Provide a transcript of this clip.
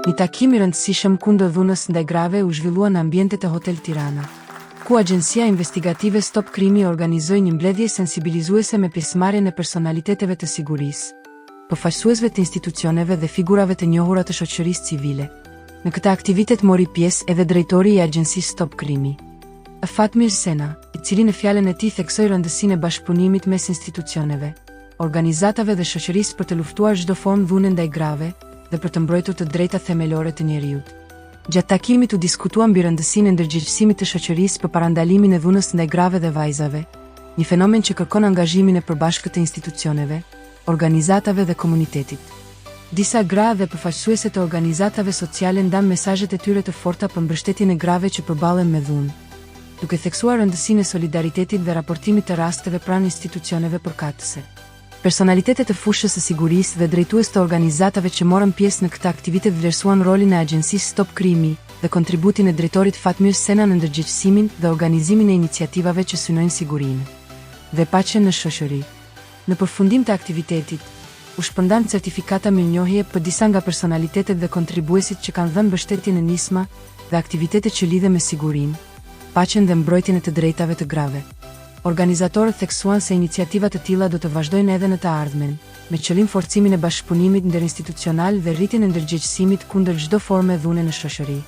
Një takim i rëndësishëm kundër dhunës ndaj grave u zhvillua në ambientet e Hotel Tirana, ku Agjencia Investigative Stop Krimi organizoi një mbledhje sensibilizuese me pjesëmarrjen e personaliteteve të sigurisë, përfaqësuesve të institucioneve dhe figurave të njohura të shoqërisë civile. Në këtë aktivitet mori pjesë edhe drejtori i Agjencisë Stop Krimi, Fatmir Sena, i cili në fjalën e tij theksoi rëndësinë e bashkëpunimit mes institucioneve, organizatave dhe shoqërisë për të luftuar çdo formë dhune ndaj grave dhe për të mbrojtur të drejtat themelore të njerëzit. Gjatë takimit u diskutua mbi rëndësinë e ndërgjegjësimit të shoqërisë për parandalimin e dhunës ndaj grave dhe vajzave, një fenomen që kërkon angazhimin e përbashkët të institucioneve, organizatave dhe komunitetit. Disa gra dhe përfaqësuese të organizatave sociale ndan mesazhet e tyre të forta për mbështetjen e grave që përballen me dhunë, duke theksuar rëndësinë e solidaritetit dhe raportimit të rasteve pranë institucioneve përkatëse. Personalitetet e fushës së sigurisë dhe drejtues të organizatave që morën pjesë në këtë aktivitet vlerësuan rolin e Agjencisë Stop Krimi dhe kontributin e drejtorit Fatmir Sena në ndërgjegjësimin dhe organizimin e iniciativave që synojnë sigurinë dhe paqen në shoqëri. Në përfundim të aktivitetit, u shpërndan certifikata mirënjohje për disa nga personalitetet dhe kontribuesit që kanë dhënë mbështetje në nisma dhe aktivitete që lidhen me sigurinë, paqen dhe mbrojtjen e të drejtave të grave. Organizatorët theksuan se iniciativat të tilla do të vazhdojnë edhe në të ardhmen, me qëllim forcimin e bashkëpunimit ndërinstitucional dhe rritjen e ndërgjegjësimit kundër çdo forme dhune në shoqëri.